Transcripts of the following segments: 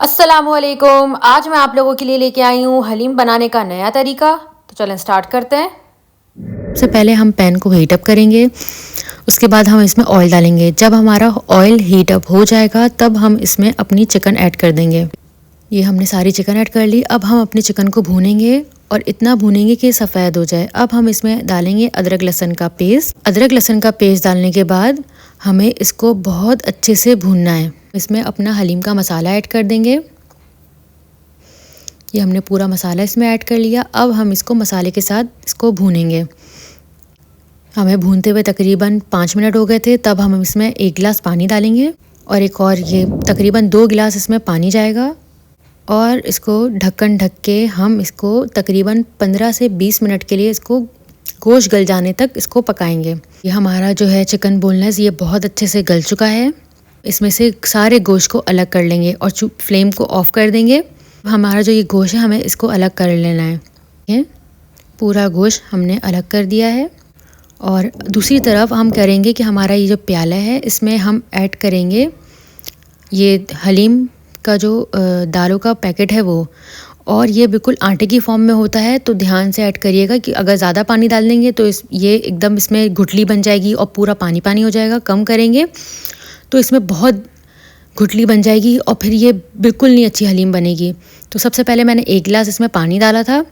अस्सलामुअलैकुम। आज मैं आप लोगों के लिए लेके आई हूँ हलीम बनाने का नया तरीका। तो चलें स्टार्ट करते हैं। सबसे पहले हम पैन को हीट अप करेंगे। उसके बाद हम इसमें ऑयल डालेंगे। जब हमारा ऑयल हीट अप हो जाएगा तब हम इसमें अपनी चिकन ऐड कर देंगे। ये हमने सारी चिकन ऐड कर ली। अब हम अपने चिकन को भूनेंगे और इतना भूनेंगे कि सफ़ेद हो जाए। अब हम इसमें डालेंगे अदरक लहसुन का पेस्ट। अदरक लहसुन का पेस्ट डालने के बाद हमें इसको बहुत अच्छे से भूनना है। इसमें अपना हलीम का मसाला ऐड कर देंगे। ये हमने पूरा मसाला इसमें ऐड कर लिया। अब हम इसको मसाले के साथ इसको भूनेंगे। हमें भूनते हुए तकरीबन 5 मिनट हो गए थे। तब हम इसमें 1 गिलास पानी डालेंगे और एक और ये तकरीबन 2 गिलास इसमें पानी जाएगा और इसको ढक्कन ढक के हम इसको तकरीबन 15 से 20 मिनट के लिए इसको गोश्त गल जाने तक इसको पकाएंगे। ये हमारा जो है चिकन बोनलेस ये बहुत अच्छे से गल चुका है। इसमें से सारे गोश्त को अलग कर लेंगे और फ्लेम को ऑफ कर देंगे। हमारा जो ये गोश्त है हमें इसको अलग कर लेना है। ये पूरा गोश्त हमने अलग कर दिया है। और दूसरी तरफ हम करेंगे कि हमारा ये जो प्याला है इसमें हम ऐड करेंगे ये हलीम का जो दालों का पैकेट है वो। और ये बिल्कुल आटे की फॉर्म में होता है, तो ध्यान से ऐड करिएगा कि अगर ज़्यादा पानी डाल देंगे तो ये एकदम इसमें गुठली बन जाएगी और पूरा पानी पानी हो जाएगा। कम करेंगे तो इसमें बहुत गुठली बन जाएगी और फिर ये बिल्कुल नहीं अच्छी हलीम बनेगी। तो सबसे पहले मैंने 1 गिलास इसमें पानी डाला था।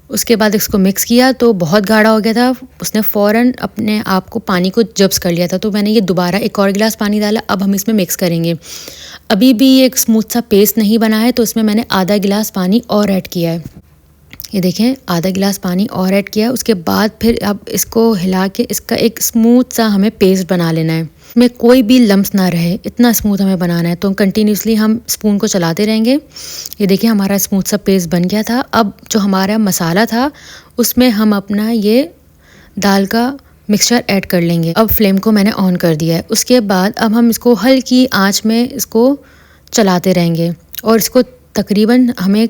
उसके बाद इसको मिक्स किया तो बहुत गाढ़ा हो गया था। उसने फ़ौरन अपने आप को पानी को जब्स कर लिया था। तो मैंने ये दोबारा 1 और गिलास पानी डाला। अब हम इसमें मिक्स करेंगे। अभी भी ये एक स्मूथ सा पेस्ट नहीं बना है, तो इसमें मैंने आधा गिलास पानी और ऐड किया है। ये देखें, आधा गिलास पानी और ऐड किया है। उसके बाद फिर अब इसको हिला के इसका एक स्मूथ सा हमें पेस्ट बना लेना है। इसमें कोई भी लम्स ना रहे, इतना स्मूथ हमें बनाना है। तो कंटिन्यूसली हम स्पून को चलाते रहेंगे। ये देखिए हमारा स्मूथ सा पेस्ट बन गया था। अब जो हमारा मसाला था उसमें हम अपना ये दाल का मिक्सचर ऐड कर लेंगे। अब फ्लेम को मैंने ऑन कर दिया है। उसके बाद अब हम इसको हल्की आंच में इसको चलाते रहेंगे और इसको तकरीबन हमें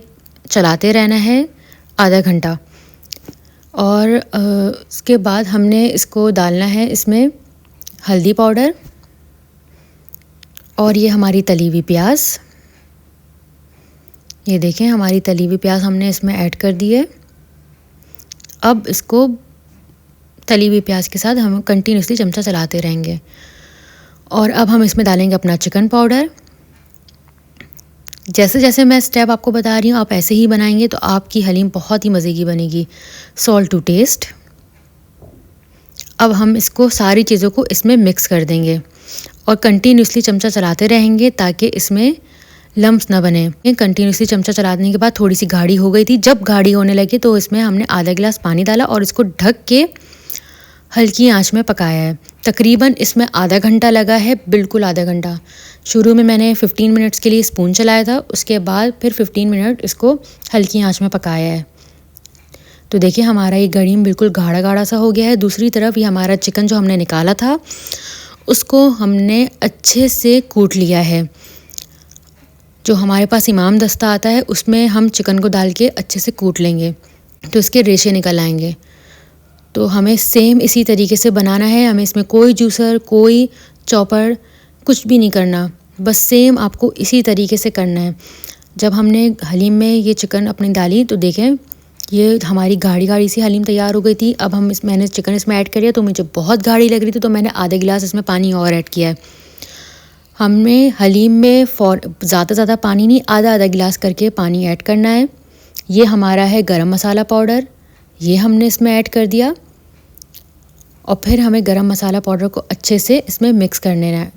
चलाते रहना है आधा घंटा। और उसके बाद हमने इसको डालना है इसमें हल्दी पाउडर और ये हमारी तली हुई प्याज। ये देखें हमारी तली हुई प्याज हमने इसमें ऐड कर दी है। अब इसको तली हुई प्याज के साथ हम कंटिन्यूसली चमचा चलाते रहेंगे। और अब हम इसमें डालेंगे अपना चिकन पाउडर। जैसे जैसे मैं स्टेप आपको बता रही हूँ आप ऐसे ही बनाएंगे तो आपकी हलीम बहुत ही मज़े की बनेगी। Salt to taste. अब हम इसको सारी चीज़ों को इसमें मिक्स कर देंगे और कंटिन्यूसली चमचा चलाते रहेंगे ताकि इसमें लम्स ना बने। कंटिन्यूसली चमचा चलाने के बाद थोड़ी सी गाढ़ी हो गई थी। जब गाढ़ी होने लगी तो इसमें हमने आधा गिलास पानी डाला और इसको ढक के हल्की आंच में पकाया है। तकरीबन इसमें आधा घंटा लगा है, बिल्कुल आधा घंटा। शुरू में मैंने 15 मिनट्स के लिए स्पून चलाया था, उसके बाद फिर 15 मिनट इसको हल्की आंच में पकाया है। तो देखिए हमारा ये गरीम बिल्कुल गाढ़ा गाढ़ा सा हो गया है। दूसरी तरफ ये हमारा चिकन जो हमने निकाला था उसको हमने अच्छे से कूट लिया है। जो हमारे पास इमाम दस्ता आता है उसमें हम चिकन को डाल के अच्छे से कूट लेंगे तो इसके रेशे निकल आएंगे। तो हमें सेम इसी तरीके से बनाना है। हमें इसमें कोई जूसर, कोई चॉपर कुछ भी नहीं करना, बस सेम आपको इसी तरीके से करना है। जब हमने हलीम में ये चिकन अपनी डाली तो देखें ये हमारी गाढ़ी गाढ़ी सी हलीम तैयार हो गई थी। अब मैंने चिकन इसमें ऐड कर दिया तो मुझे बहुत गाढ़ी लग रही थी, तो मैंने आधा गिलास इसमें पानी और ऐड किया है। हमने हलीम में ज़्यादा पानी नहीं, आधा आधा गिलास करके पानी ऐड करना है। ये हमारा है गरम मसाला पाउडर, ये हमने इसमें ऐड कर दिया और फिर हमें गरम मसाला पाउडर को अच्छे से इसमें मिक्स कर लेना है।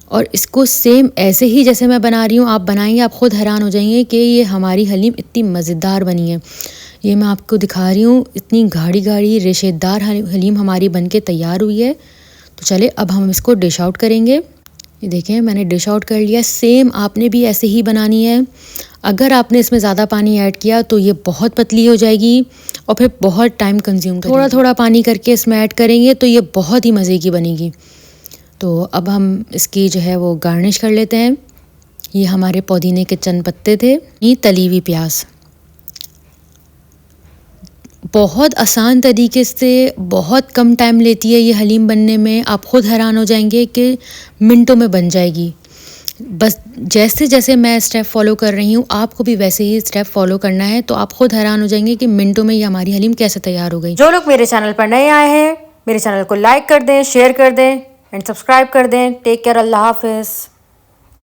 और इसको सेम ऐसे ही जैसे मैं बना रही हूँ आप बनाएंगे, आप ख़ुद हैरान हो जाएंगे कि ये हमारी हलीम इतनी मज़ेदार बनी है। ये मैं आपको दिखा रही हूँ, इतनी गाढ़ी गाढ़ी रेशेदार हलीम हमारी बनके तैयार हुई है। तो चले अब हम इसको डिश आउट करेंगे। ये देखें मैंने डिश आउट कर लिया। सेम आपने भी ऐसे ही बनानी है। अगर आपने इसमें ज़्यादा पानी ऐड किया तो ये बहुत पतली हो जाएगी और फिर बहुत टाइम कंज्यूम करेगी। थोड़ा थोड़ा पानी करके इसमें ऐड करेंगे तो ये बहुत ही मज़े की बनेगी। तो अब हम इसकी जो है वो गार्निश कर लेते हैं। ये हमारे पुदीने के चंद पत्ते थे, ये तली हुई प्याज। बहुत आसान तरीके से बहुत कम टाइम लेती है ये हलीम बनने में। आप ख़ुद हैरान हो जाएंगे कि मिनटों में बन जाएगी। बस जैसे जैसे मैं स्टेप फॉलो कर रही हूँ आपको भी वैसे ही स्टेप फॉलो करना है, तो आप खुद हैरान हो जाएंगे कि मिनटों में ये हमारी हलीम कैसे तैयार हो गई। जो लोग मेरे चैनल पर नए आए हैं मेरे चैनल को लाइक कर दें, शेयर कर दें एंड सब्सक्राइब कर दें। टेक केयर, अल्लाह हाफिज़।